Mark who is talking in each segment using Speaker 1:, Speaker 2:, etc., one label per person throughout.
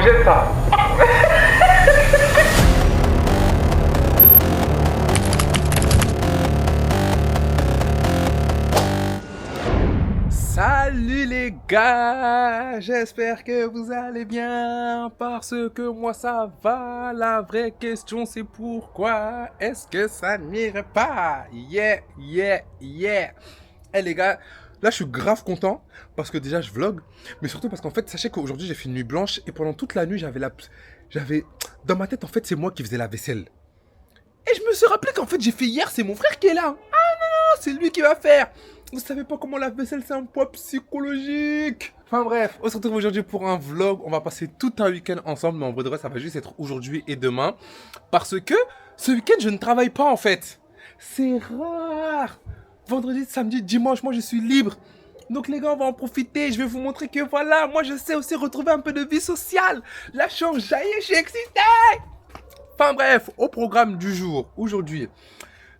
Speaker 1: j'ai ça. Salut les gars, j'espère que vous allez bien parce que moi ça va. La vraie question c'est pourquoi est-ce que ça n'irait pas? Yeah. Eh les gars, là je suis grave content parce que déjà je vlog, mais surtout parce qu'en fait sachez qu'aujourd'hui j'ai fait une nuit blanche et pendant toute la nuit j'avais dans ma tête en fait c'est moi qui faisais la vaisselle. Et je me suis rappelé qu'en fait j'ai fait hier, c'est mon frère qui est là. C'est lui qui va faire. Vous savez pas comment la vaisselle, c'est un poids psychologique. Enfin bref, on se retrouve aujourd'hui pour un vlog. On va passer tout un week-end ensemble, mais en vrai de vrai, ça va juste être aujourd'hui et demain. Parce que ce week-end, je ne travaille pas en fait. C'est rare. Vendredi, samedi, dimanche, moi je suis libre. Donc les gars, on va en profiter. Je vais vous montrer que voilà, moi je sais aussi retrouver un peu de vie sociale. La chance, jaillit, je suis excité. Enfin bref, au programme du jour, aujourd'hui.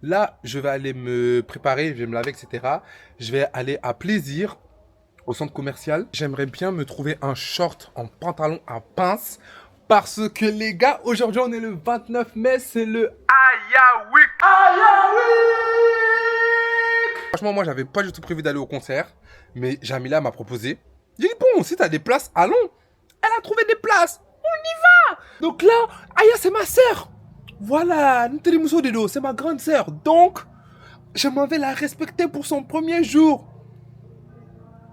Speaker 1: Là, je vais aller me préparer, je vais me laver, etc. Je vais aller à Plaisir, au centre commercial. J'aimerais bien me trouver un short en pantalon à pince. Parce que les gars, aujourd'hui on est le 29 mai, c'est le Aya Week. Aya Week. Franchement, moi j'avais pas du tout prévu d'aller au concert. Mais Jamila m'a proposé. J'ai dit bon, si t'as des places, allons. Elle a trouvé des places, on y va. Donc là, Aya c'est ma sœur. Voilà, Nteli Mousso Dedo, c'est ma grande sœur. Donc, je m'en vais la respecter pour son premier jour.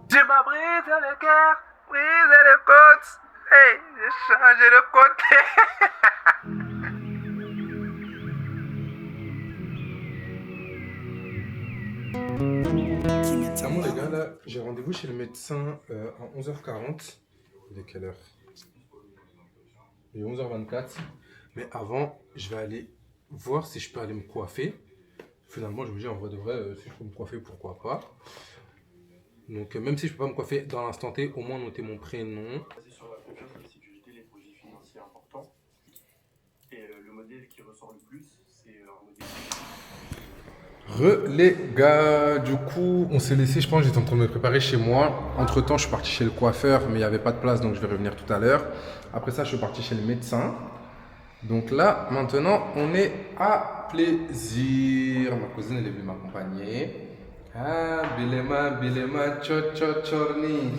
Speaker 1: Tu m'as brisé le cœur, brisé le côte. Hey, j'ai changé de côté. Bon les gars, là, j'ai rendez-vous chez le médecin à 11h40. Il est quelle heure? Il est 11h24. Mais avant, je vais aller voir si je peux aller me coiffer. Finalement, je me dis en vrai de vrai, si je peux me coiffer, pourquoi pas. Donc, même si je peux pas me coiffer dans l'instant T, au moins noter mon prénom.
Speaker 2: Sur la confiance, la sécurité, les projets financiers importants. Et le modèle qui ressort le plus, c'est un modèle.
Speaker 1: Les gars, du coup, on s'est laissé, je pense, j'étais en train de me préparer chez moi. Entre temps, je suis parti chez le coiffeur, mais il n'y avait pas de place, donc je vais revenir tout à l'heure. Après ça, je suis parti chez le médecin. Donc là, maintenant, on est à Plaisir. Ma cousine, elle est venue m'accompagner. Ah, Bilema, Chorni.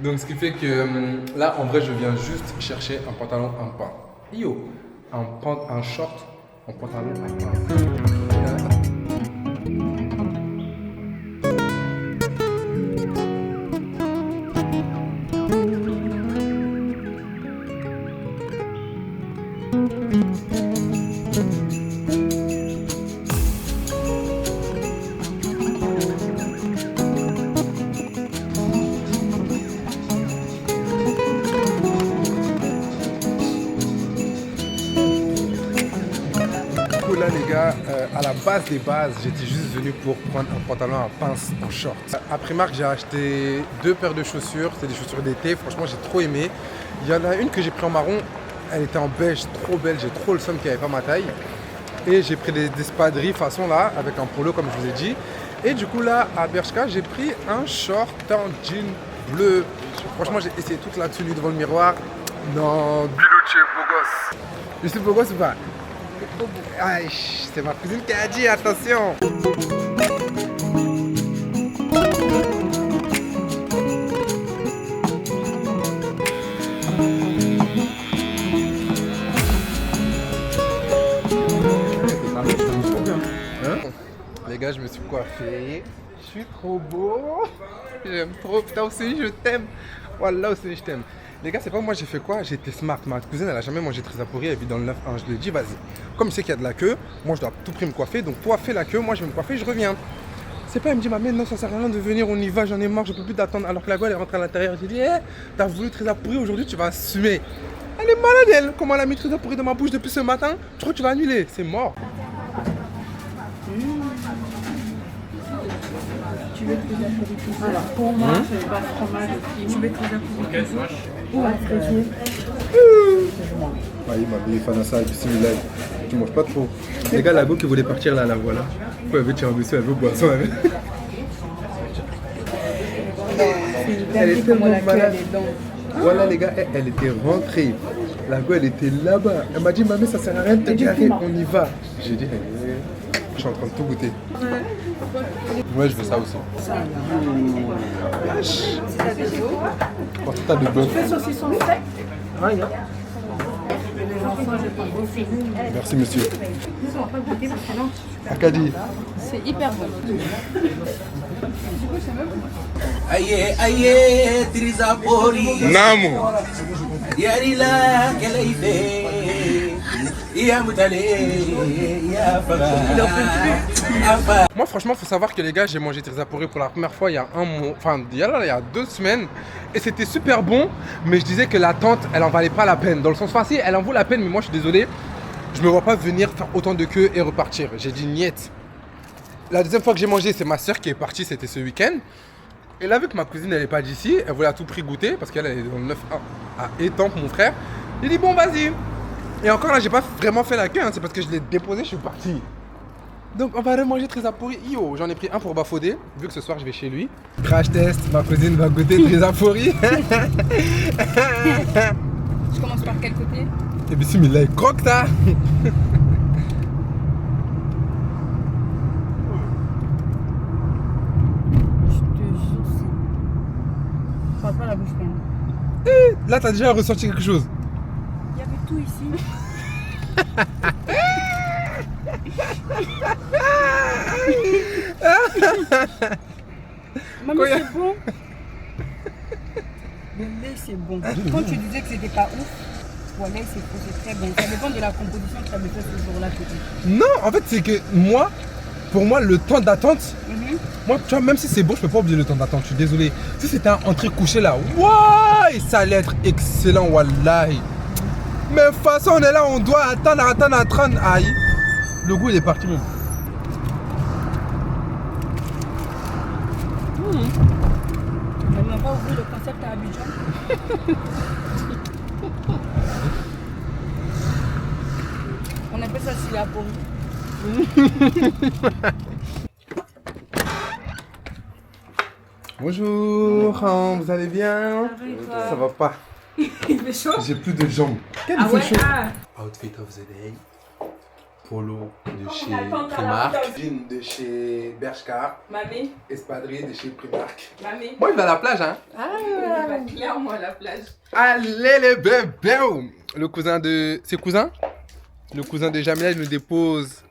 Speaker 1: Donc, ce qui fait que là, en vrai, je viens juste chercher un pantalon en pain. Yo, un short en pantalon en pain. Là les gars, à la base des bases, j'étais juste venu pour prendre un pantalon à pince en short. À Primark, j'ai acheté 2 paires de chaussures, c'était des chaussures d'été, franchement j'ai trop aimé. Il y en a une que j'ai pris en marron, elle était en beige, trop belle, j'ai trop le seum qui n'avait pas ma taille. Et j'ai pris des espadrilles façon là, avec un polo comme je vous ai dit. Et du coup là, à Bershka, j'ai pris un short en jean bleu. Franchement j'ai essayé toute la tenue devant le miroir. Non, Bilouché, beau gosse. Je suis beau gosse ou pas? Aïe, c'est ma cousine qui a dit, attention. Hein? Les gars, je me suis coiffé. Je suis trop beau. J'aime trop. Putain, aussi, je t'aime. Voilà, aussi, je t'aime. Les gars, c'est pas moi, j'ai fait quoi? J'ai été smart. Ma cousine, elle a jamais mangé très pourri, elle vit dans le 9-1. Je lui ai dit, vas-y. Comme je sais qu'il y a de la queue, moi, je dois à tout prix me coiffer. Donc, toi, fais la queue, moi, je vais me coiffer, je reviens. C'est pas, elle me dit, ma mère, non, ça sert à rien de venir, on y va, j'en ai marre, je peux plus d'attendre. Alors que la gueule, elle rentre à l'intérieur. J'ai dit, t'as voulu très pourri, aujourd'hui, tu vas assumer. Elle est malade, elle. Comment elle a mis très pourri dans ma bouche depuis ce matin? Je crois que tu vas annuler. C'est mort.
Speaker 3: Tu veux très apéritif. Alors pour moi, je n'ai pas de fromage aussi. Tu veux très apéritif. Ou un fraisier.
Speaker 1: Oui, ma belle Fanassa, tu manges pas trop. Les gars, la go qui voulait partir là, la voilà. Pourquoi elle veut tirer un monsieur, elle veut boisson, elle veut.
Speaker 3: Elle est tellement malade.
Speaker 1: Voilà les gars, elle était rentrée. La go, elle était là-bas. Elle m'a dit, mamie, ça sert à rien de te garer, on y va. J'ai dit, je suis en train de tout goûter. Ouais, je veux ça aussi. Wesh. Oh, t'as de bœuf.
Speaker 3: Saucisson sec.
Speaker 1: Merci monsieur. Akadi.
Speaker 3: C'est hyper bon.
Speaker 4: Aye, aye, Trizapoli.
Speaker 1: Namo.
Speaker 4: Yarila, Keleife.
Speaker 1: Moi franchement faut savoir que les gars j'ai mangé Trizapori pour la première fois il y a un mois, enfin il y a 2 semaines et c'était super bon mais je disais que la tente elle en valait pas la peine dans le sens facile elle en vaut la peine mais moi je suis désolé je me vois pas venir faire autant de queue et repartir, j'ai dit niet. La deuxième fois que j'ai mangé c'est ma soeur qui est partie, c'était ce week-end et là vu que ma cousine elle est pas d'ici, elle voulait à tout prix goûter parce qu'elle est dans le 9-1 à Étampes mon frère, j'ai dit bon vas-y. Et encore là, j'ai pas vraiment fait la queue, hein, c'est parce que je l'ai déposé, je suis parti. Donc on va remanger Trizapori. Yo, j'en ai pris un pour Bafodé, vu que ce soir je vais chez lui. Crash test, ma cousine va goûter Trizapori.
Speaker 3: Je commence par quel côté?
Speaker 1: Et bismillah, il croque ça.
Speaker 3: Je te jure, c'est... Parle pas la bouche pleine.
Speaker 1: Là, t'as déjà ressenti quelque chose.
Speaker 3: Il y avait tout ici. Maman, c'est bon. Le lait, c'est bon. Quand tu disais que c'était pas ouf, voilà, c'est faux, c'est très bon. Ça dépend de la composition que tu avais fait ce jour-là, peut-être.
Speaker 1: Non, en fait, c'est que moi, pour moi, le temps d'attente, moi, tu vois, même si c'est bon, je peux pas oublier le temps d'attente, je suis désolé. Si c'était un entrée couché là, ouais, ça allait être excellent, wallahi. Mais de toute façon, on est là, on doit attendre. Aïe, le goût il est parti même.
Speaker 3: On n'a pas ouvert le concept à Abidjan. On appelle ça Silapori.
Speaker 1: Bonjour, vous allez bien? Ça va pas.
Speaker 3: Il fait chaud.
Speaker 1: J'ai plus de jambes. Quel
Speaker 3: Ah ouais,
Speaker 1: chaud.
Speaker 3: ah.
Speaker 1: Outfit of the day. Polo de chez Primark. Jean de chez Bershka.
Speaker 3: Mamie,
Speaker 1: Espadrille de chez Primark.
Speaker 3: mamie.
Speaker 1: Moi, je vais à la plage, hein.
Speaker 3: Il va clairement à la plage.
Speaker 1: Allez les bébés. Le cousin de... C'est cousin? Le cousin de Jamila, il nous dépose.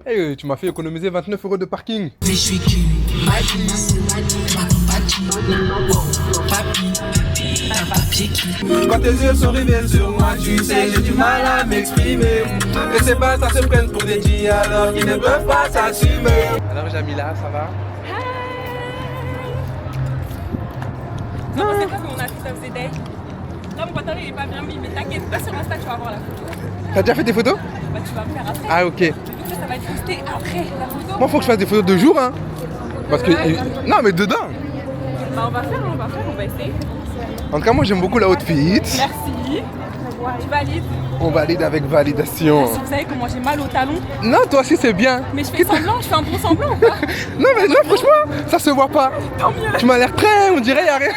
Speaker 1: Hey, tu m'as fait économiser 29 € de parking.
Speaker 4: Mais je suis cul,
Speaker 5: Quand tes yeux sont rivés sur moi, tu sais, j'ai du mal à m'exprimer. Et ces bâtards se prennent pour des dialogues qui ne peuvent pas s'assumer.
Speaker 1: Alors Jamila, ça va?
Speaker 6: Non, c'est quoi mon affiche of the day? Là, mon pantalon il est pas bien mis, mais t'inquiète, pas sur Insta, tu vas voir la photo.
Speaker 1: T'as déjà fait des photos?
Speaker 6: Bah, tu vas me faire après.
Speaker 1: Ah, ok.
Speaker 6: Mais vu que ça va être posté après la photo.
Speaker 1: Moi, faut que je fasse des photos de jour, hein. Parce que... Non, mais dedans.
Speaker 6: Bah, on va essayer.
Speaker 1: En tout cas, moi, j'aime beaucoup la outfit.
Speaker 6: Merci. Tu valides.
Speaker 1: On valide avec validation.
Speaker 6: Vous savez comment j'ai mal au talon.
Speaker 1: Non, toi aussi, c'est bien.
Speaker 6: Mais je fais semblant, je fais un bon semblant ou pas?
Speaker 1: Non, mais non, franchement, ça se voit pas.
Speaker 6: Tant mieux.
Speaker 1: Tu m'as l'air très... On dirait, y a rien.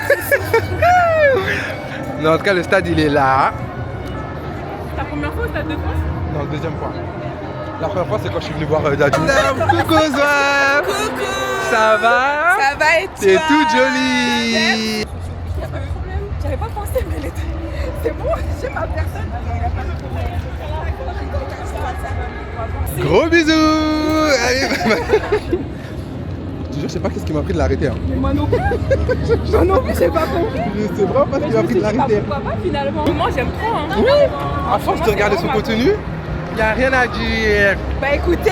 Speaker 1: Non, en tout cas, le stade, il est là.
Speaker 6: Ta première fois ou ta deuxième fois?
Speaker 1: Non, deuxième fois. La première fois, c'est quand je suis venu voir Dadju. Coucou, Zoa.
Speaker 6: Coucou.
Speaker 1: Ça va?
Speaker 6: Ça va et toi?
Speaker 1: T'es toute jolie.
Speaker 6: Y'a pas de problème. J'avais pas pensé, mais elle était... C'est bon, j'ai ma personne.
Speaker 1: Gros bisous. Allez, je te jure, je sais pas qu'est-ce qui m'a pris de l'arrêter. Hein.
Speaker 6: Moi non plus. Moi non plus, j'ai pas compris.
Speaker 1: Je sais vraiment pas ce qui m'a pris de l'arrêter.
Speaker 6: Pourquoi pas finalement? Moi j'aime trop. Hein.
Speaker 1: Oui. À force de regarder son contenu, il n'y a rien à dire.
Speaker 6: Bah écoutez,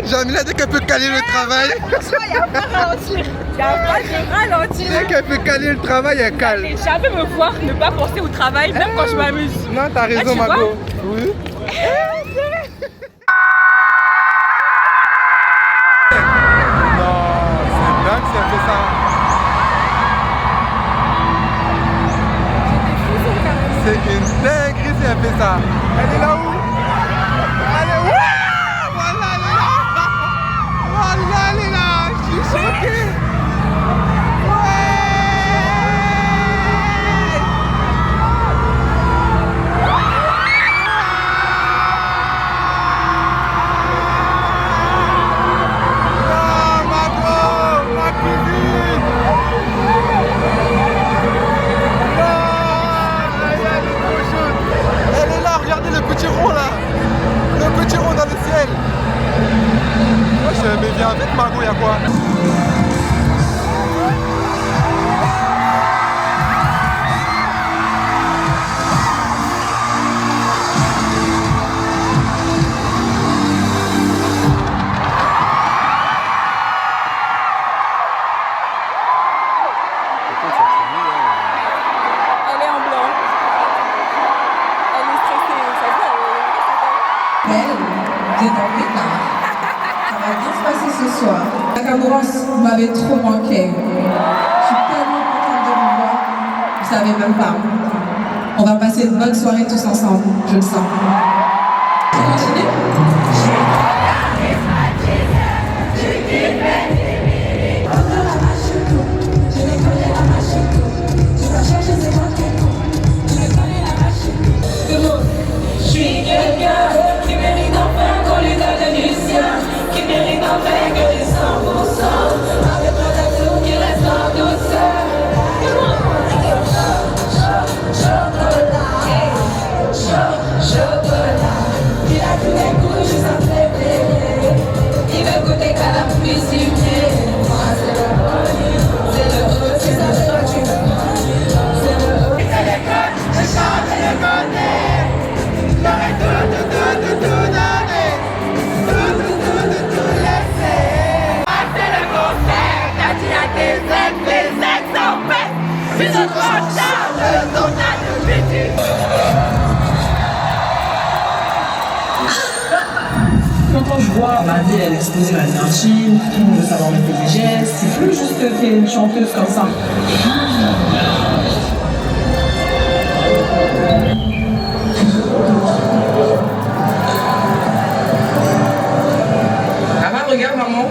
Speaker 1: Jamila, dès qu'elle peut caler le travail,
Speaker 6: il n'y a pas de ralentir. Il n'y a pas de ralentir.
Speaker 1: dès qu'elle peut caler le travail, elle cale.
Speaker 6: Et jamais me voir ne pas penser au travail, même quand je m'amuse.
Speaker 1: Non, t'as raison,
Speaker 6: tu vois?
Speaker 1: Margot. Oui. Non, c'est dingue si elle fait ça. C'est une dinguerie si elle fait ça. Elle est là-haut. Elle est... Ouais, voilà, elle est là. Voilà, elle est là. Je suis choqué. Ouais. Mago, y'a quoi?
Speaker 6: Elle est en blanc. Elle est stressée. Ça se voit,
Speaker 7: Elle vient en pétard. Ça va bien se passer ce soir. Nakamura, vous m'avez trop manqué. Je suis tellement contente de vous voir. Vous savez même pas. On va passer une bonne soirée tous ensemble. Je le sens. On continue?
Speaker 8: Je suis quelqu'un qui mérite enfin qu'on lui donne du sien, qui mérite enfin que les 100%, avec le tatou qui reste en douceur. Chocolat, il a tous les goûts juste à plaider. Il veut goûter qu'à la cuisiner. Moi c'est le bonheur, c'est le haut, c'est ça que toi tu veux. C'est le haut, c'est le code, je chante et le connais. J'aurais tout donné, tout laissé. Moi c'est le concert, t'as dit à tes ex en paix. Puis je prends charge de ton âge de bêtise.
Speaker 9: Quand je vois ma vie, elle exposer ma vie intime, tout le monde veut savoir mes petits gestes, c'est plus juste que t'es une chanteuse comme ça. Maman, regarde maman.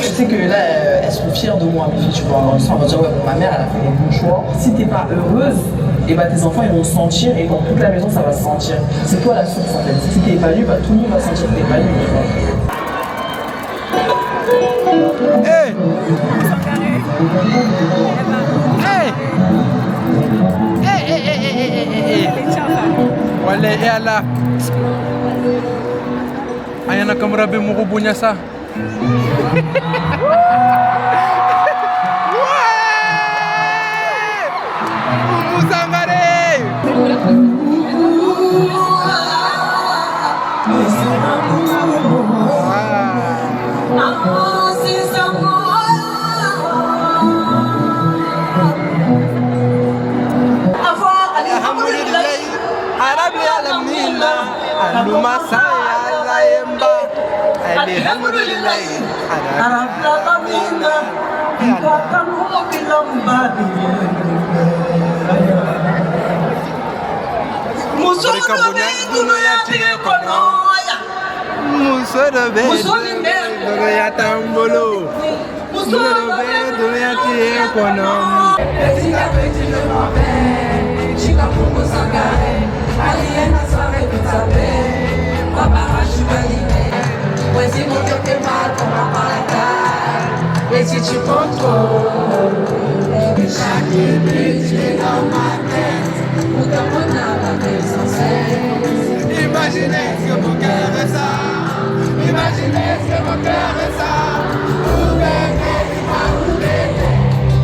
Speaker 9: Je sais que là, elles sont fières de moi, mes filles, tu vois. On va dire, ouais, bon, ma mère, elle a fait les bons choix. Si t'es pas heureuse, et bah tes enfants ils vont se sentir et dans toute la maison ça va se sentir. C'est toi la source en fait. Si t'es épanoui, bah tout le monde va sentir que t'es épanoui, tu vois.
Speaker 1: Hey! Hey! Hey! Wala ala. Ayan na kamerabe mo kubo niya sa.
Speaker 8: Et si tu contrôles chaque minute qui est dans ma tête, ou dans mon âme avec sans cesse. Imaginez ce que mon cœur est ça. Imaginez ce que mon cœur est ça. Où bébé, où bébé.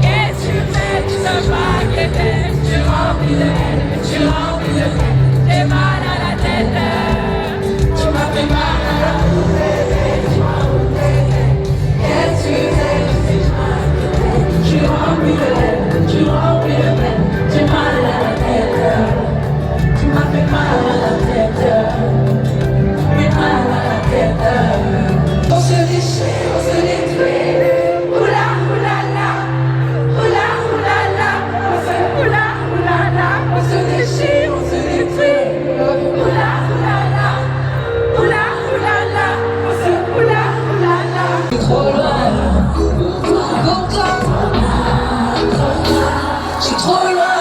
Speaker 8: Qu'est-ce que tu fais, tu sais pas qu'est-ce. Tu remplis de haine, tu remplis de haine. T'es mal à la tête. Tu m'as fait mal à la tête. Qu'est-ce que tu fais? Tu remplis de haine, tu remplis de peine, tu m'as mal à la tête, tu m'as fait mal à la tête, mais mal à la tête. On se déchire, on se détruit, oula oula la, oula oula la, on se oula oula la, on se déchire, on se détruit, oula oula la, oula oula la, on se oula oula la. Trop loin. Trop loin,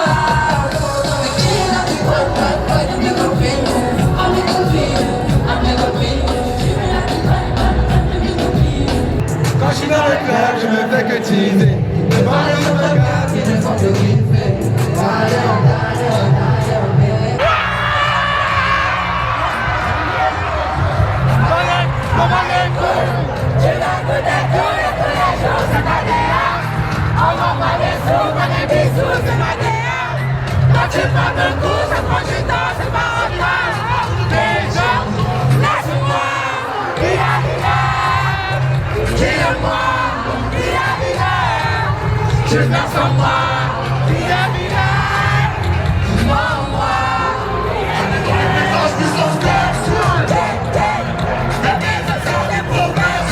Speaker 1: quand je suis dans le club, je me fais que teaser. Je parle de mon regard, il ne faut que griffer.
Speaker 8: j'ai la
Speaker 5: J'ai pas de goût, ça prend du temps, c'est pas en place. Les gens, laisse-moi, dis-le-moi, je meurs sans moi, moi.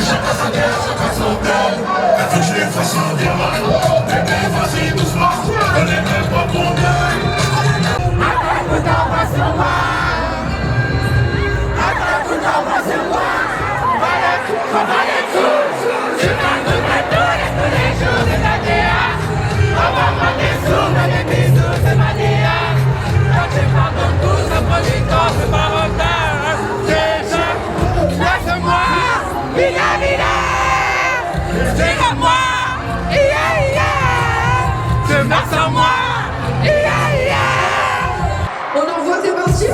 Speaker 5: Chacun sa guerre, chacun son cœur. Elle veut que je les fasse un diamant. Bébé, vas-y doucement, elle est même pas ton deuil. Arrête de t'envoyer sur moi. Arrête de t'envoyer sur moi. On va les tous. Je parle de ma tous les jours de la DA. On va prendre des sous, mais des bisous, c'est ma DA. Quand tu pardonnes tout, ça prend du temps, c'est pas retard. Déjà, laisse-moi. Dis-le-moi, je meurs sans moi,
Speaker 7: On envoie, c'est parti.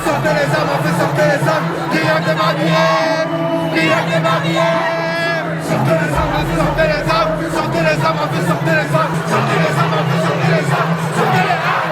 Speaker 5: Sortez les armes, on fait sortir les armes. Rien que des barrières, rien que des barrières. Sortez les armes, on fait sortir les armes. Sortez les armes, on fait sortir les armes. Sortez les armes, on fait sortir les armes. Sortez les armes.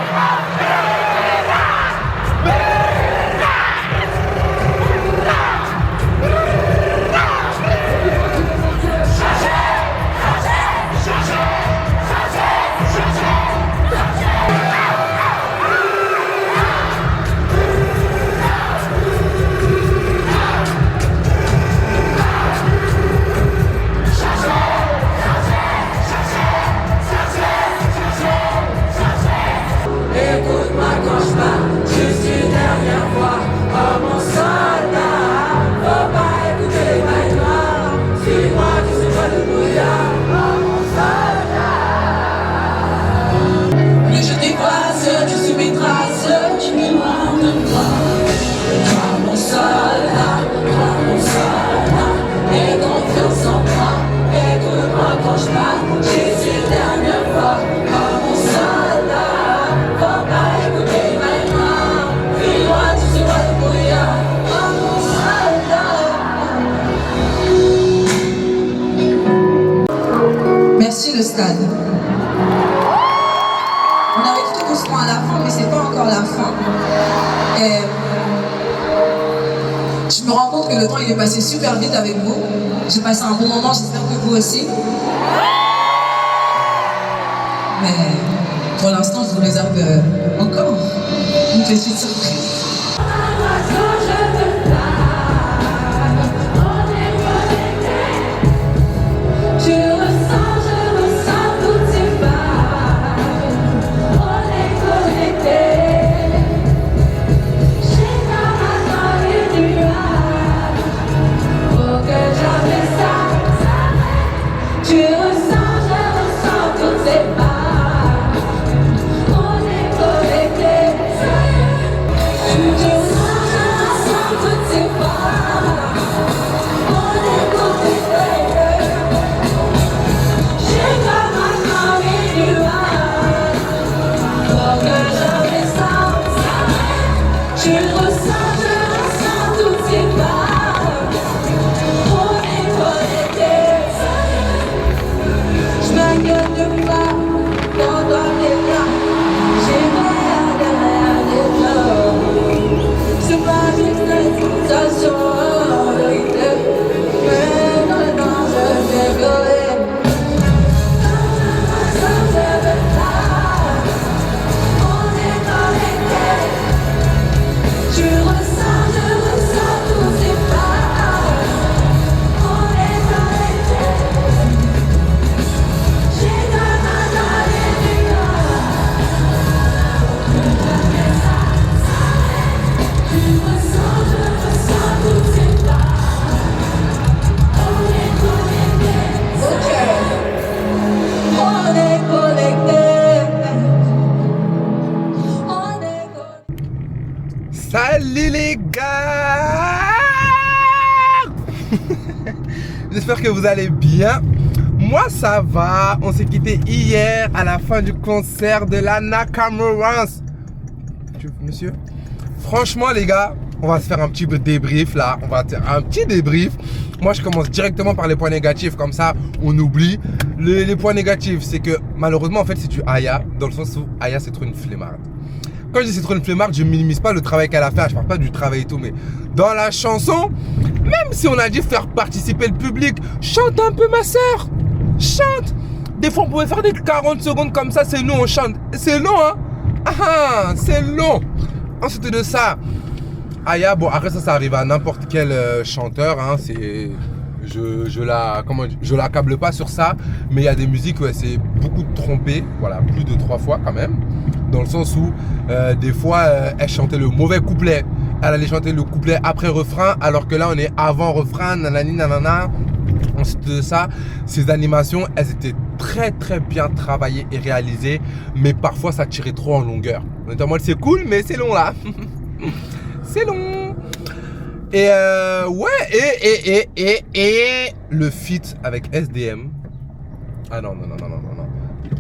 Speaker 8: Écoute-moi quand je parle, juste une dernière fois. Oh mon soldat, faut pas écouter les mailles noires. Suis-moi, tu sais pas de brouillard. Oh mon soldat. Mais je t'efface, tu suis mes traces, tu me loin de moi. Oh mon soldat, aie confiance en moi. Écoute-moi quand je parle, juste une dernière fois. Oh mon soldat. Faut pas écouter les mailles noires. Suis-moi, tu sais pas de brouillard. Oh mon soldat.
Speaker 7: Merci le stade. On arrive tout doucement à la fin, mais c'est pas encore la fin. Et je me rends compte que le temps il est passé super vite avec vous. J'ai passé un bon moment, j'espère que vous aussi. Mais pour l'instant, je vous réserve encore une petite surprise.
Speaker 8: Je ressens toutes ces vagues. On est connectés. J'ai ta main dans les nuages. Faut que jamais ça s'arrête. Je ressens toutes ces vagues. On est connectés. Je
Speaker 1: Salut les gars. J'espère que vous allez bien. Moi ça va. On s'est quitté hier à la fin du concert de la Nakamura. Monsieur, franchement les gars, on va se faire un petit peu débrief là. On va faire un petit débrief. Moi je commence directement par les points négatifs, comme ça on oublie. Les points négatifs, c'est que malheureusement en fait c'est du Aya, dans le sens où Aya c'est trop une flemmarde. Quand je dis c'est trop une flemmarde, je minimise pas le travail qu'elle a fait, je parle pas du travail et tout, mais dans la chanson, même si on a dit faire participer le public, chante un peu ma soeur, chante. Des fois on pouvait faire des 40 secondes comme ça, c'est nous on chante. C'est long hein. Ah, c'est long. Ensuite de ça, Aya, bon après ça arrive à n'importe quel chanteur, hein, c'est... Je l'accable pas sur ça, mais il y a des musiques où elle s'est beaucoup trompée, voilà, plus de 3 fois quand même, dans le sens où des fois elle chantait le mauvais couplet, elle allait chanter le couplet après refrain, alors que là on est avant refrain, nanani nanana. Ensuite de ça, ces animations, elles étaient très bien travaillées et réalisées, mais parfois ça tirait trop en longueur. Notamment c'est cool, mais c'est long là. C'est long. Et ouais, et le feat avec SDM. Ah non.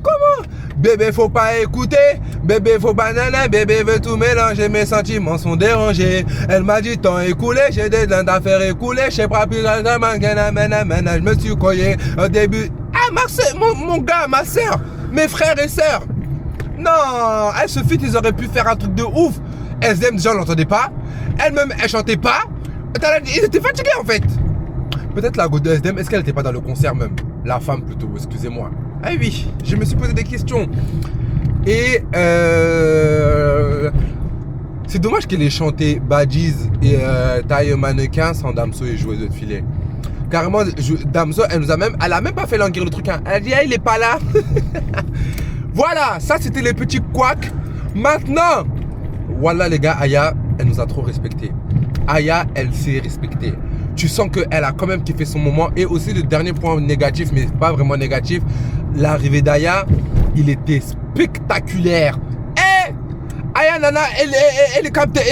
Speaker 1: Comment? Bébé faut pas écouter, bébé faut pas nana, bébé veut tout mélanger, mes sentiments sont dérangés. Elle m'a dit temps écoulé, j'ai des affaires écoulées, je sais pas plus je me suis coyé au début. Ah ma soeur, mon gars, ma soeur, mes frères et sœurs. Non, ce feat ils auraient pu faire un truc de ouf. SDM déjà on l'entendait pas, elle-même elle chantait pas. Ils étaient fatigués en fait. Peut-être la go de SDM, est-ce qu'elle était pas dans le concert même? La femme plutôt, excusez-moi. Ah oui, je me suis posé des questions. Et c'est dommage qu'elle ait chanté Badges et Taille Mannequin sans Damso et Joueuse de filet. Carrément, Damso, elle a même pas fait languir le truc. Hein. Elle a dit, ah, il est pas là. Voilà, ça c'était les petits couacs. Maintenant, voilà les gars, Aya, elle nous a trop respecté. Aya, elle s'est respectée. Tu sens qu'elle a quand même kiffé son moment. Et aussi le dernier point négatif, mais pas vraiment négatif, l'arrivée d'Aya, il était spectaculaire. Eh, Aya Nana,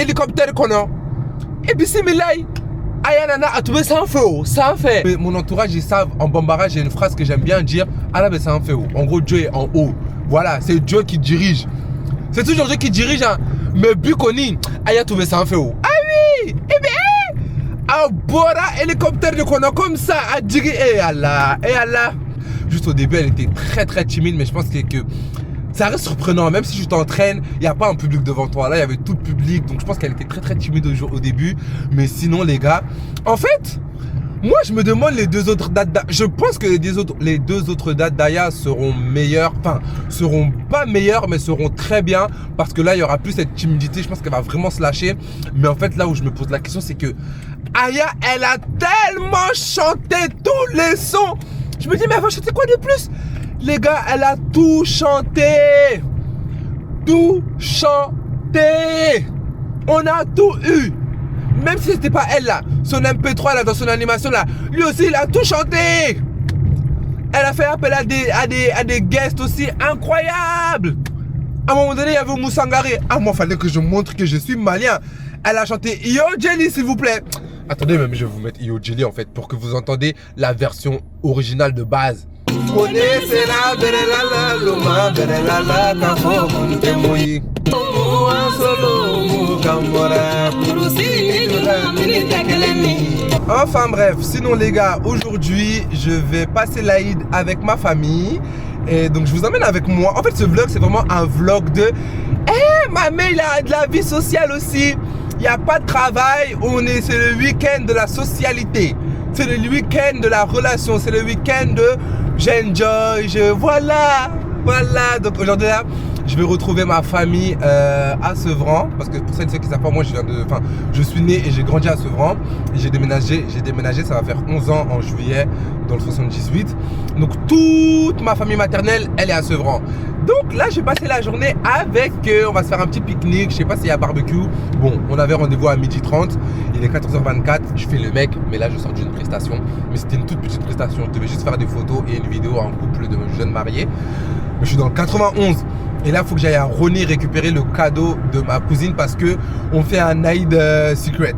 Speaker 1: hélicoptère qu'on a. Et puis c'est Milay. Aya Nana a trouvé ça en feu, ça en fait. Mais mon entourage, ils savent, en bambara, j'ai une phrase que j'aime bien dire. Ah là, mais ça en fait haut. En gros, Dieu est en haut. Voilà, c'est Dieu qui dirige. C'est toujours Dieu qui dirige, hein. Mais Bukoni, Aya a trouvé ça en feu haut. Ah oui, eh bien, un bora hélicoptère de qu'on a comme ça à dire et Allah. Juste au début elle était très timide, mais je pense que ça reste surprenant. Même si je t'entraîne, il n'y a pas un public devant toi. Là il y avait tout le public, donc je pense qu'elle était très timide au début. Mais sinon les gars, en fait moi je me demande les deux autres dates. Je pense que les deux autres dates d'Aya seront meilleures. Enfin seront pas meilleures, mais seront très bien. Parce que là il y aura plus cette timidité. Je pense qu'elle va vraiment se lâcher. Mais en fait là où je me pose la question, c'est que Aya, elle a tellement chanté tous les sons. Je me dis, mais elle va chanter quoi de plus? Les gars, elle a tout chanté. Tout chanté. On a tout eu. Même si c'était pas elle là. Son MP3 là, dans son animation là. Lui aussi, il a tout chanté. Elle a fait appel à des guests aussi incroyables. À un moment donné, il y avait Moussangari. Ah, moi, il fallait que je montre que je suis malien. Elle a chanté Yo Jelly, s'il vous plaît. Attendez, même je vais vous mettre Yo Jelly en fait pour que vous entendiez la version originale de base. Enfin bref, sinon les gars, aujourd'hui je vais passer l'Aïd avec ma famille. Et donc je vous emmène avec moi. En fait ce vlog c'est vraiment un vlog de ma mère il a de la vie sociale aussi. Il n'y a pas de travail, c'est le week-end de la socialité. C'est le week-end de la relation, c'est le week-end de j'enjoy, voilà. Donc aujourd'hui là, je vais retrouver ma famille à Sevran. Parce que pour celles qui ne savent pas, moi je suis né et j'ai grandi à Sevran. Et j'ai déménagé, ça va faire 11 ans en juillet dans le 78. Donc toute ma famille maternelle, elle est à Sevran. Donc là, je vais passer la journée avec eux. On va se faire un petit pique-nique. Je sais pas s'il y a barbecue. Bon, on avait rendez-vous à 12h30. Il est 14h24. Je fais le mec, mais là, je sors d'une prestation. Mais c'était une toute petite prestation. Je devais juste faire des photos et une vidéo en couple de jeunes mariés. Mais je suis dans le 91. Et là, il faut que j'aille à Rony récupérer le cadeau de ma cousine parce que on fait un Naïd Secret.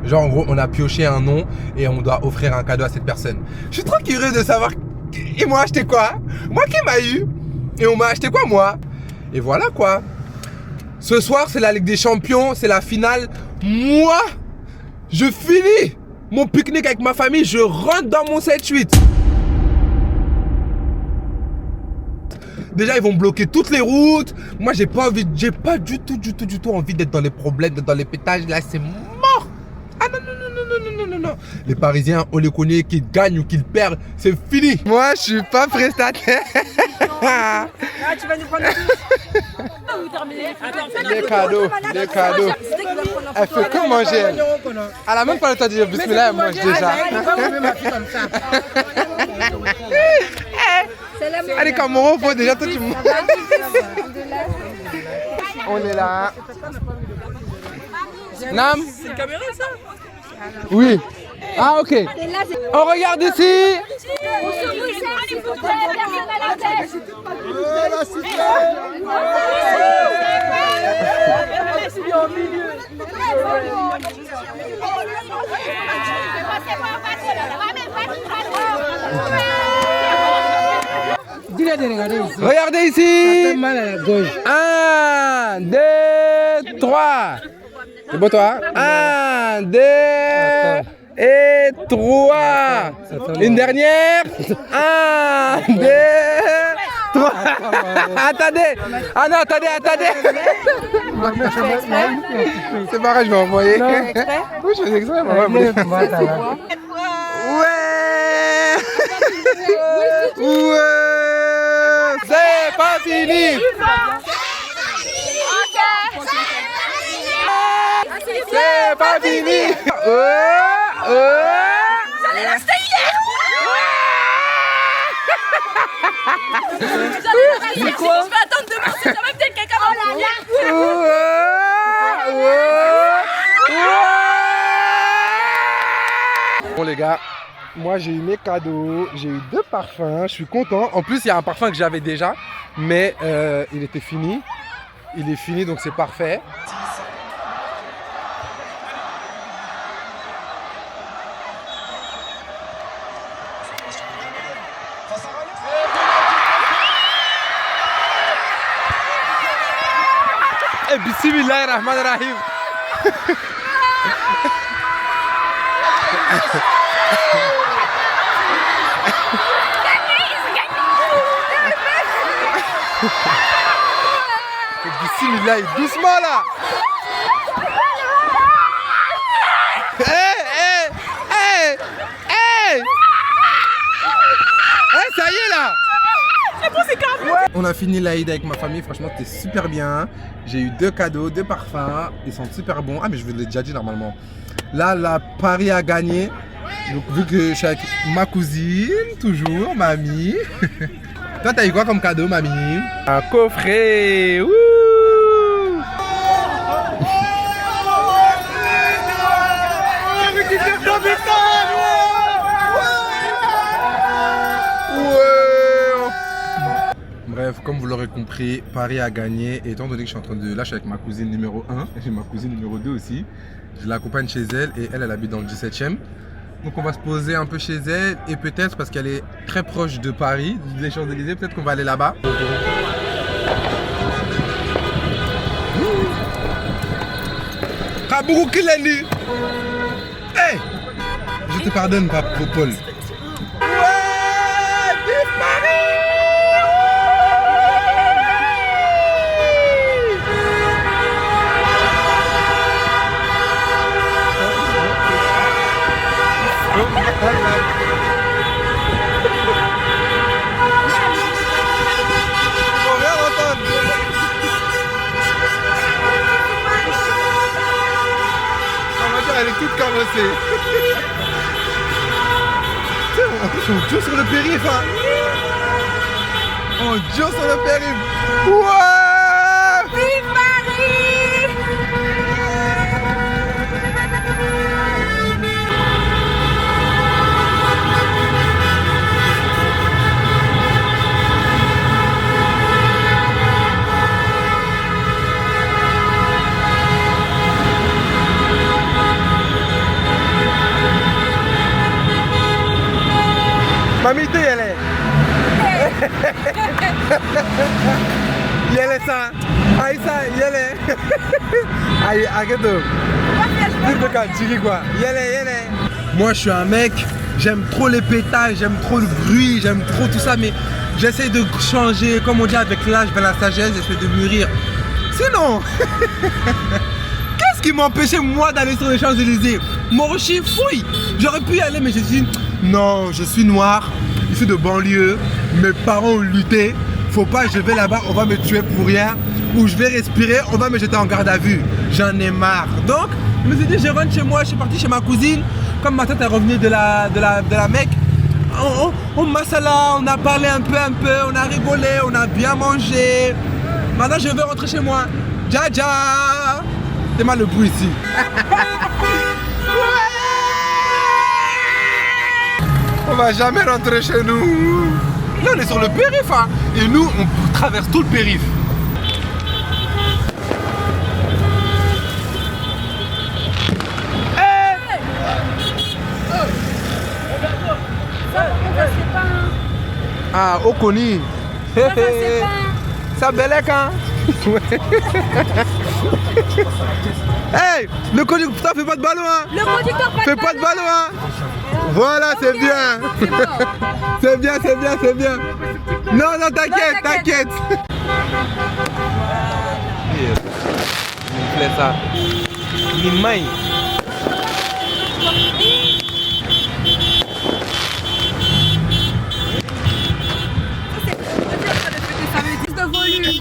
Speaker 1: Genre, en gros, on a pioché un nom et on doit offrir un cadeau à cette personne. Je suis trop curieux de savoir. Ils m'ont acheté quoi? Moi qui m'a eu. Et on m'a acheté quoi, moi? Et voilà quoi. Ce soir, c'est la Ligue des Champions, c'est la finale. Moi, je finis mon pique-nique avec ma famille, je rentre dans mon 7-8. Déjà, ils vont bloquer toutes les routes. Moi, j'ai pas du tout envie d'être dans les problèmes, d'être dans les pétages. Là, c'est mort. Ah non. Les Parisiens, on les connaît, qu'ils gagnent ou qu'ils perdent, c'est fini. Moi, je suis pas prestataire.
Speaker 6: Ah, tu vas nous prendre
Speaker 1: les cadeaux. Elle fait que manger. Elle a même pas le temps de dire bismillah, elle mange déjà. Allez, Camaro, faut déjà toi tu manges. On est là. Nam?
Speaker 6: C'est une caméra ça?
Speaker 1: Oui. Ah ok. On regarde ici. Regardez ici. 1, 2, 3. C'est beau toi? 1, 2 et 3. Une dernière. 1, 2, 3. Attendez. Ah non, attendez. C'est pareil, je vais envoyer. Oui, je fais exprès. Ouais. C'est pas fini. C'est pas fini.
Speaker 6: J'allais l'acheter hier. C'est quoi? Je vais attendre demain, c'est jamais peut-être quelqu'un va me
Speaker 1: Bon les gars, moi j'ai eu mes cadeaux, j'ai eu 2 parfums, je suis content. En plus il y a un parfum que j'avais déjà, mais il était fini. Il est fini donc c'est parfait. Bismillahirrahmanirrahim. Bismillah, doucement là. Ça y est là. On a fini l'Aïd avec ma famille, franchement c'était super bien. J'ai eu 2 cadeaux, 2 parfums, ils sont super bons. Ah mais je vous l'ai déjà dit normalement. Là, la Paris a gagné. Donc vu que je suis avec ma cousine, toujours, mamie. Toi t'as eu quoi comme cadeau mamie? Un coffret. Wouh. Bref, comme vous l'aurez compris, Paris a gagné. Et étant donné que je suis en train de lâcher avec ma cousine numéro 1, et j'ai ma cousine numéro 2 aussi, je l'accompagne chez elle et elle habite dans le 17e. Donc on va se poser un peu chez elle et peut-être, parce qu'elle est très proche de Paris, des Champs-Élysées, peut-être qu'on va aller là-bas. Hey! Je te pardonne, Paul. Elle est toute carrossée. On Dieu sur le périph', hein. On Dieu sur le périph'. Ouais. Vive Paris. Aïssa, yélé. Aïe, arrête de. Quoi. Yélé. Moi, je suis un mec, j'aime trop les pétages, j'aime trop le bruit, j'aime trop tout ça, mais j'essaie de changer, comme on dit avec l'âge, vers la sagesse, j'essaie de mûrir. Sinon, qu'est-ce qui m'empêchait moi d'aller sur les Champs-Élysées? Morochi, fouille. J'aurais pu y aller, mais j'ai dit, non, je suis noir, issu de banlieue, mes parents ont lutté, faut pas, je vais là-bas, on va me tuer pour rien, ou je vais respirer, on va me jeter en garde à vue. J'en ai marre. Donc, je me suis dit, je rentre chez moi, je suis parti chez ma cousine, comme ma tante est revenue de la Mecque. On massala, on a parlé un peu, on a rigolé, on a bien mangé. Maintenant, je veux rentrer chez moi. Dja. C'est mal le bruit ici. On va jamais rentrer chez nous. Là, on est sur le périph', hein. Et nous, on traverse tout le périph'. Ah, Okoni. Ça belek, hein. Hey, le conducteur fait pas de ballon, hein.
Speaker 6: Le conducteur
Speaker 1: fait pas de ballon, hein. Voilà, c'est bien. C'est bien. Non, t'inquiète. Il me plaît ça. Il m'aille.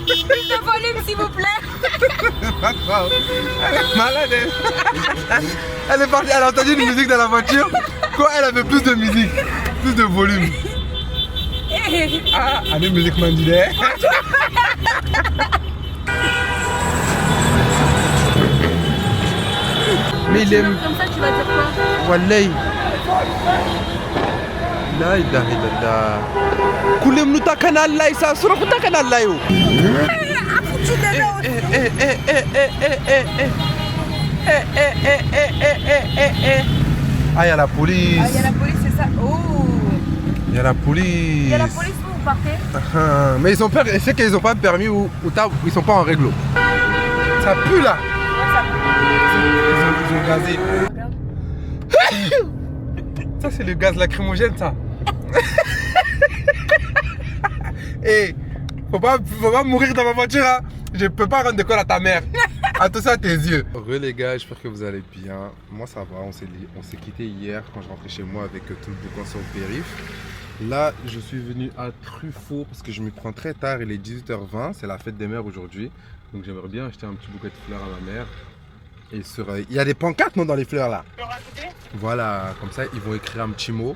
Speaker 6: Plus de volume, s'il vous plaît.
Speaker 1: Elle est malade, elle est partie, elle a entendu une musique dans la voiture. Quoi, elle avait plus de musique, plus de volume. Ah, elle a une musique mandilée. Mais il aime.
Speaker 6: Comme ça, tu vas dire quoi?
Speaker 1: Wallahi. La ilaha illallah. Koulem nous ta canal là, ça sur ta canal là yo. Ah, il y a la police.
Speaker 6: Ah, il y a la police, c'est ça. Oh.
Speaker 1: Il y a la police.
Speaker 6: Il y a la police où vous partez?
Speaker 1: Mais ils ont peur, c'est qu'ils n'ont pas permis ou ils sont pas en règle. Ça pue là. Ils ont gazé. Ça c'est le gaz lacrymogène ça. Et faut pas mourir dans ma voiture, hein. Je peux pas rendre de colle à ta mère. Attention à tes yeux. Les gars, j'espère que vous allez bien. Moi ça va, on s'est quitté hier quand je rentrais chez moi avec tout le boucan sur le périph'. Là, je suis venu à Truffaut parce que je me prends très tard, il est 18h20, c'est la fête des mères aujourd'hui. Donc j'aimerais bien acheter un petit bouquet de fleurs à ma mère. Et il y a des pancartes non, dans les fleurs là. Voilà, comme ça ils vont écrire un petit mot.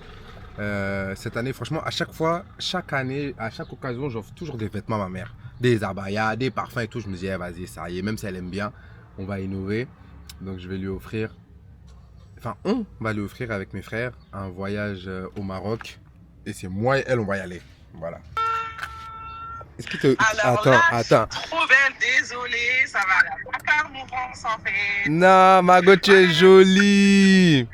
Speaker 1: Cette année, franchement, à chaque année, à chaque occasion, j'offre toujours des vêtements à ma mère. Des abayas, des parfums et tout. Je me dis, vas-y, ça y est, même si elle aime bien, on va innover. Donc je vais lui offrir, enfin on va lui offrir avec mes frères un voyage au Maroc. Et c'est moi et elle, on va y aller. Voilà. Est-ce que tu... Attends.
Speaker 9: Je suis trop belle, désolée, ça va aller. À part mon ventre, en fait.
Speaker 1: Non, Margot, tu es jolie.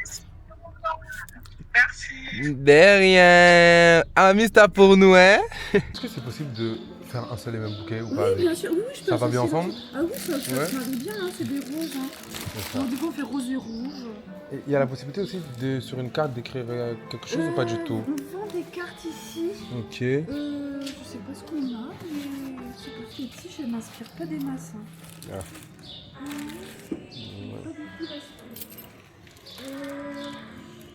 Speaker 9: Merci.
Speaker 1: De rien. Un mystère pour nous, hein. Est-ce que c'est possible de faire un seul et même bouquet ou pas?
Speaker 3: Oui, bien sûr. Oui, je peux.
Speaker 1: Ça va bien ensemble?
Speaker 3: Ah oui, ça va bien, hein, c'est des roses. Hein. Donc, du coup, on fait rose et rouge.
Speaker 1: Il y a la possibilité aussi de, sur une carte d'écrire quelque chose ou pas du tout?
Speaker 3: On vend des cartes ici.
Speaker 1: Ok.
Speaker 3: Je sais pas ce qu'on a, mais c'est parce que ici, je m'inspire pas des masses. Hein.
Speaker 1: Ah.
Speaker 3: Pas beaucoup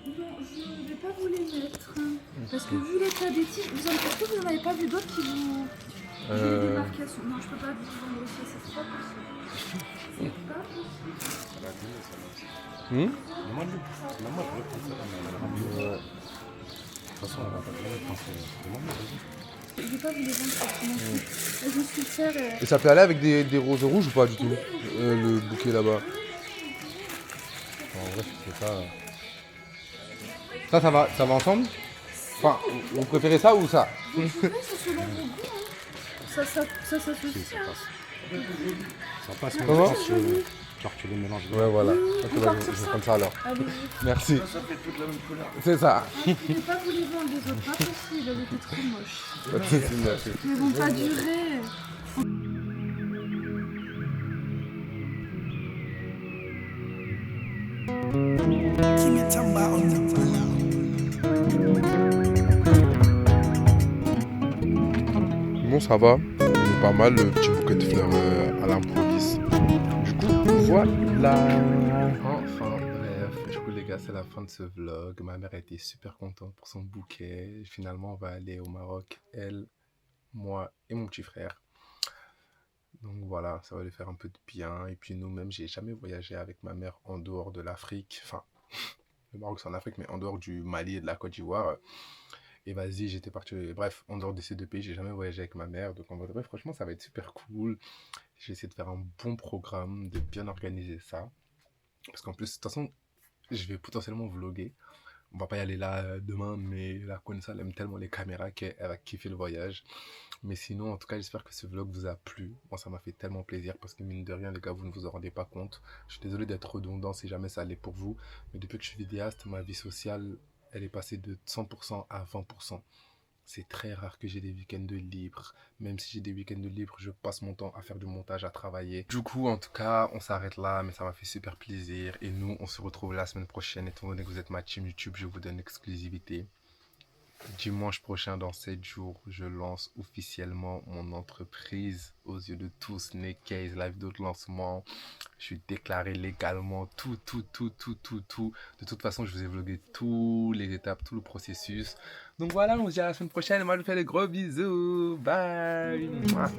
Speaker 3: non, je vais pas vous les mettre. Hein, parce que vu l'état des tiges, est-ce que vous n'en avez pas vu d'autres qui vous... J'ai des marcations. Non, je peux pas vous vendre ça, c'est pas possible. C'est pas possible. Je vais pas vous les vendre forcément. Je me suis fait...
Speaker 1: Et ça peut aller avec des roses rouges ou pas du tout? Le bouquet là-bas. En vrai, c'est ça. Ça va ensemble? Enfin, vous préférez ça ou ça?
Speaker 3: Vous pouvez, c'est selon vos goûts. Hein. Ça s'associe.
Speaker 10: Ça passe,
Speaker 1: comment?
Speaker 10: Genre tu les mélanges.
Speaker 1: Ouais, voilà.
Speaker 3: Oui,
Speaker 1: Je vais prendre ça alors.
Speaker 3: Allez.
Speaker 1: Merci.
Speaker 10: Ça fait toute la même couleur.
Speaker 1: C'est ça.
Speaker 3: Je ne vais pas vous les vendre les autres, pas possible, elles étaient trop moches. Elles vont pas durer.
Speaker 1: Bon, ça va. On est pas mal, le petit bouquet de fleurs à l'improviste. Du coup, voilà. Enfin, bref. Du coup, les gars, c'est la fin de ce vlog. Ma mère a été super contente pour son bouquet. Finalement, on va aller au Maroc, elle, moi et mon petit frère. Donc voilà, ça va lui faire un peu de bien. Et puis nous-mêmes, j'ai jamais voyagé avec ma mère en dehors de l'Afrique. Enfin, le Maroc c'est en Afrique, mais en dehors du Mali et de la Côte d'Ivoire. Et vas-y, j'étais parti. Bref, en dehors de ces deux pays, j'ai jamais voyagé avec ma mère. Donc en vrai, franchement, ça va être super cool. J'ai essayé de faire un bon programme, de bien organiser ça. Parce qu'en plus, de toute façon, je vais potentiellement vlogger. On va pas y aller là demain, mais la connaissance, elle aime tellement les caméras qu'elle va kiffer le voyage. Mais sinon, en tout cas, j'espère que ce vlog vous a plu. Moi, ça m'a fait tellement plaisir parce que mine de rien, les gars, vous ne vous en rendez pas compte. Je suis désolé d'être redondant si jamais ça allait pour vous. Mais depuis que je suis vidéaste, ma vie sociale, elle est passée de 100% à 20%. C'est très rare que j'ai des week-ends de libre. Même si j'ai des week-ends de libre, je passe mon temps à faire du montage, à travailler. Du coup, en tout cas, on s'arrête là, mais ça m'a fait super plaisir. Et nous, on se retrouve la semaine prochaine. Étant donné que vous êtes ma team YouTube, je vous donne l'exclusivité. Dimanche prochain, dans 7 jours, je lance officiellement mon entreprise aux yeux de tous. Necase, la vidéo de lancement. Je suis déclaré légalement, tout. De toute façon, je vous ai vlogué toutes les étapes, tout le processus. Donc voilà, on se dit à la semaine prochaine. Moi, je vous fais des gros bisous. Bye. Mouah.